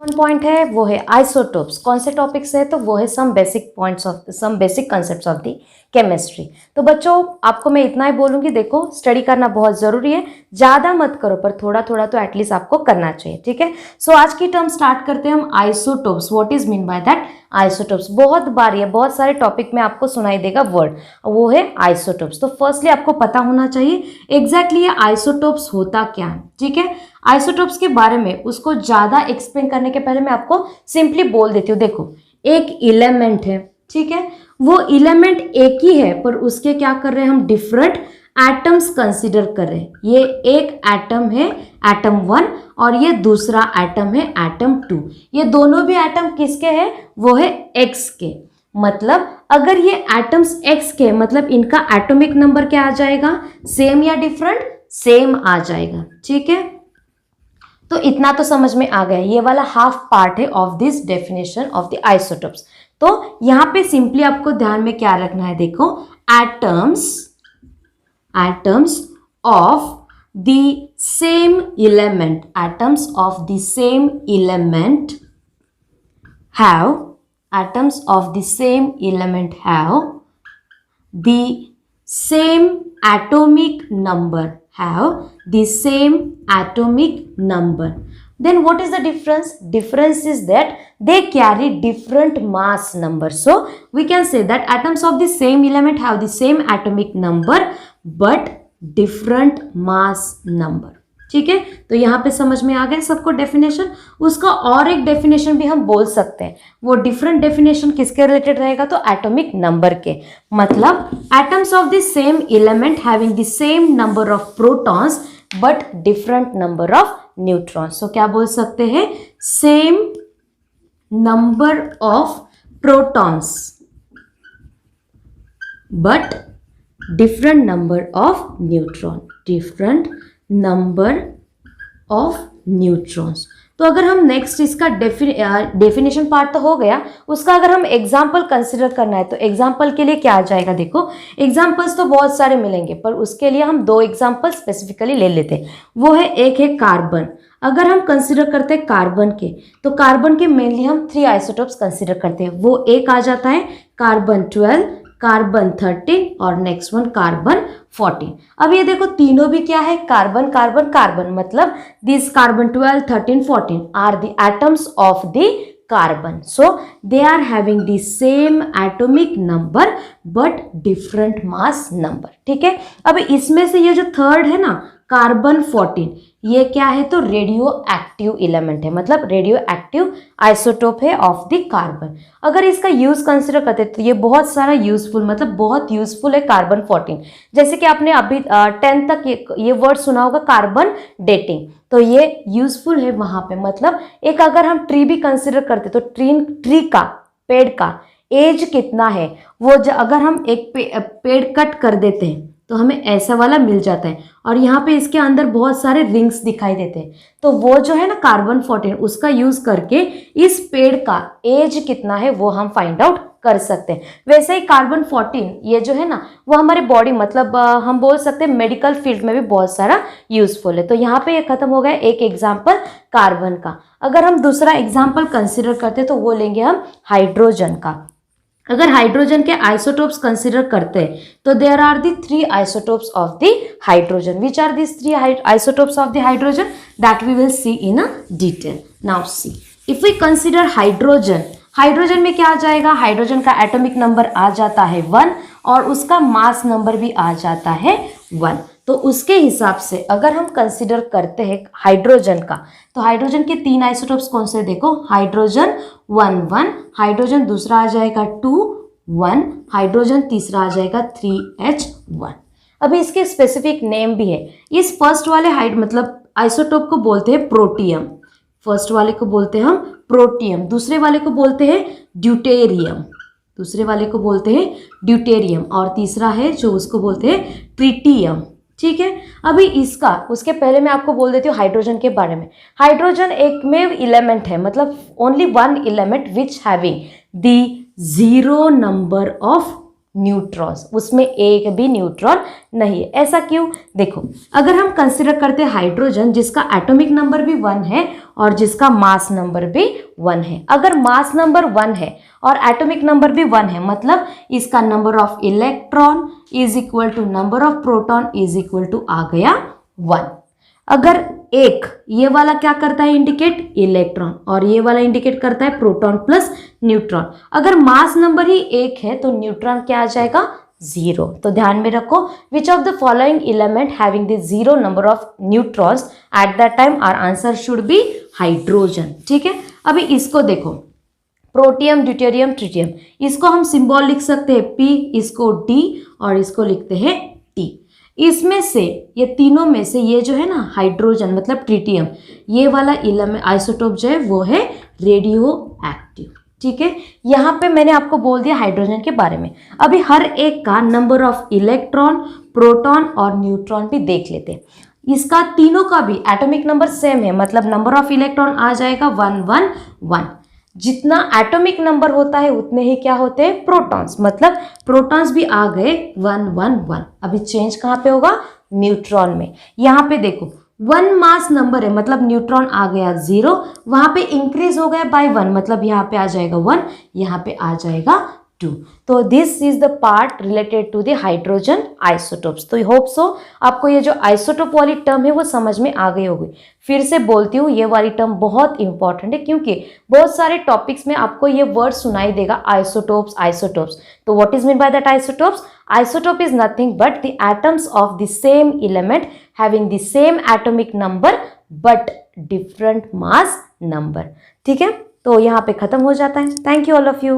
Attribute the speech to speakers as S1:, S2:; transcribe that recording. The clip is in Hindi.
S1: पॉइंट है वो है आइसोटोप्स। कौन से टॉपिक से है तो वो है some basic concepts of the chemistry. तो बच्चों आपको मैं इतना ही बोलूँगी, देखो स्टडी करना बहुत ज़रूरी है, ज़्यादा मत करो पर थोड़ा थोड़ा तो एटलीस्ट आपको करना चाहिए, ठीक है। सो आज की टर्म स्टार्ट करते हैं हम isotopes. What is mean by that isotopes. बहुत बार ये बहुत सारे टॉपिक में आपको सुनाई देगा वर्ड, वो है आइसोटोप्स। तो फर्स्टली आपको पता होना चाहिए एग्जैक्टली ये आइसोटोप्स होता क्या है, ठीक है। आइसोटोप्स के बारे में उसको ज़्यादा एक्सप्लेन करने के पहले मैं आपको सिंपली बोल देती हूँ। देखो एक इलेमेंट है, ठीक है, वो इलेमेंट एक ही है पर उसके क्या कर रहे हैं हम डिफरेंट एटम्स कंसीडर कर रहे हैं। ये एक एटम है एटम 1 और ये दूसरा एटम है एटम 2। ये दोनों भी एटम किसके हैं वो है x के। मतलब अगर ये एटम्स x के मतलब इनका एटॉमिक नंबर क्या आ जाएगा, सेम या डिफरेंट, सेम आ जाएगा, ठीक है। तो इतना तो समझ में आ गया, ये वाला हाफ पार्ट है of this definition of the isotopes. तो यहां पे सिंपली आपको ध्यान में क्या रखना है, देखो atoms of the same element have the same atomic number. Then what is the difference? Difference is that they carry different mass number. So we can say that atoms of the same element have the same atomic number but different mass number, ठीक है। तो यहाँ पे समझ में आ गया सबको डेफिनेशन। उसका और एक डेफिनेशन भी हम बोल सकते हैं, वो डिफरेंट डेफिनेशन किसके रिलेटेड रहेगा तो एटॉमिक नंबर के। मतलब atoms of the same element having the same number of protons but different number of neutrons. तो क्या बोल सकते हैं, same number of protons but different number of neutrons. तो अगर हम नेक्स्ट इसका डेफिनेशन पार्ट तो हो गया, उसका अगर हम एग्जाम्पल कंसिडर करना है तो एग्जाम्पल के लिए क्या आ जाएगा। देखो एग्जाम्पल्स तो बहुत सारे मिलेंगे पर उसके लिए हम 2 एग्जाम्पल स्पेसिफिकली ले लेते हैं। वो है एक है कार्बन। अगर हम कंसिडर करते हैं कार्बन के तो कार्बन के मेनली हम 3 आइसोटोप्स कंसिडर करते हैं। वो एक आ जाता है कार्बन 12, कार्बन 13 और नेक्स्ट वन कार्बन 14। अब ये देखो तीनों भी क्या है, कार्बन कार्बन कार्बन। मतलब this carbon 12, 13, 14 are the atoms of the carbon. So they are having the same atomic number but different mass number, ठीक है। अब इसमें से ये जो थर्ड है ना कार्बन 14, ये क्या है तो रेडियो एक्टिव एलिमेंट है, मतलब रेडियो एक्टिव आइसोटोप है ऑफ द कार्बन। अगर इसका यूज कंसिडर करते तो ये बहुत सारा यूजफुल, मतलब बहुत यूजफुल है कार्बन 14। जैसे कि आपने अभी 10 तक ये वर्ड सुना होगा कार्बन डेटिंग, तो ये यूजफुल है वहां पे। मतलब एक अगर हम ट्री भी कंसिडर करते तो ट्री का, पेड़ का एज कितना है, वो अगर हम एक पेड़ कट कर देते हैं तो हमें ऐसा वाला मिल जाता है और यहाँ पे इसके अंदर बहुत सारे रिंग्स दिखाई देते हैं। तो वो जो है ना कार्बन 14, उसका यूज करके इस पेड़ का एज कितना है वो हम फाइंड आउट कर सकते हैं। वैसे ही कार्बन 14 ये जो है ना वो हमारे बॉडी, मतलब हम बोल सकते हैं मेडिकल फील्ड में भी बहुत सारा यूजफुल है। तो यहाँ पे ये खत्म हो गया एक एग्जाम्पल कार्बन का। अगर हम दूसरा एग्जाम्पल कंसिडर करते तो वो लेंगे हम हाइड्रोजन का। अगर हाइड्रोजन के आइसोटोप्स कंसिडर करते हैं तो there are the 3 isotopes of the hydrogen. Which are this 3 isotopes of the hydrogen that we will see in a detail. Now see if we consider hydrogen, hydrogen में क्या आ जाएगा, हाइड्रोजन का एटॉमिक नंबर आ जाता है 1 और उसका मास नंबर भी आ जाता है 1। तो उसके हिसाब से अगर हम कंसिडर करते हैं हाइड्रोजन का तो हाइड्रोजन के 3 आइसोटोप्स कौन से, देखो हाइड्रोजन 1 1, हाइड्रोजन दूसरा आ जाएगा 2 1, हाइड्रोजन तीसरा आ जाएगा 3H1। अभी इसके स्पेसिफिक नेम भी है। इस फर्स्ट वाले मतलब आइसोटोप को बोलते हैं प्रोटियम, फर्स्ट वाले को बोलते हैं हम प्रोटियम, दूसरे वाले को बोलते हैं ड्यूटेरियम, और तीसरा है जो उसको बोलते हैं ट्रिटियम, ठीक है। अभी इसका उसके पहले मैं आपको बोल देती हूँ हाइड्रोजन के बारे में। हाइड्रोजन एकमेव इलेमेंट है, मतलब only one element which having the 0 number of neutrons, उसमें एक भी न्यूट्रॉन नहीं है। ऐसा क्यों? देखो, अगर हम कंसिडर करते हैं हाइड्रोजन जिसका एटॉमिक नंबर भी 1 है और जिसका मास नंबर भी 1 है, अगर मास नंबर 1 है और एटॉमिक नंबर भी 1 है, मतलब इसका number of electron is equal to number of proton is equal to आ गया 1। अगर एक ये वाला क्या करता है इंडिकेट इलेक्ट्रॉन और ये वाला इंडिकेट करता है प्रोटॉन प्लस न्यूट्रॉन, अगर मास नंबर ही 1 है तो न्यूट्रॉन क्या आ जाएगा 0। तो ध्यान में रखो, which of the following element having the 0 number of neutrons at that time, our answer should be hydrogen. ठीक है, अभी इसको देखो, प्रोटियम, ड्यूटेरियम, ट्रिटियम, इसको हम सिंबल लिख सकते हैं P, इसको D और इसको लिखते हैं T। इसमें से ये तीनों में से ये जो है ना हाइड्रोजन मतलब ट्रिटियम, ये वाला एलिमेंट आइसोटोप जो है वो है रेडियो एक्टिव। ठीक है, यहाँ पे मैंने आपको बोल दिया हाइड्रोजन के बारे में। अभी हर एक का नंबर ऑफ इलेक्ट्रॉन, प्रोटॉन और न्यूट्रॉन भी देख लेते हैं। इसका तीनों का भी एटॉमिक नंबर सेम है, मतलब नंबर ऑफ इलेक्ट्रॉन आ जाएगा 1 1 1। जितना एटॉमिक नंबर होता है उतने ही क्या होते हैं प्रोटॉन्स, मतलब प्रोटॉन्स भी आ गए 1 1 1। अभी चेंज कहाँ पे होगा? न्यूट्रॉन में। यहाँ पे देखो 1 मास नंबर है, मतलब न्यूट्रॉन आ गया 0, वहां पे इंक्रीज हो गया बाय 1, मतलब यहाँ पे आ जाएगा 1, यहाँ पे आ जाएगा 2। तो this is the part related to the hydrogen isotopes. तो होप सो आपको ये जो आइसोटोप वाली टर्म है वो समझ में आ गई होगी। फिर से बोलती हूँ, ये वाली टर्म बहुत इंपॉर्टेंट है क्योंकि बहुत सारे टॉपिक्स में आपको ये वर्ड सुनाई देगा आइसोटोप्स आइसोटोप्स। तो what is mean by that isotopes? Isotope is nothing but the atoms of the same element having the same atomic number but different mass number। ठीक है, तो यहाँ पे खत्म हो जाता है। Thank you all of you.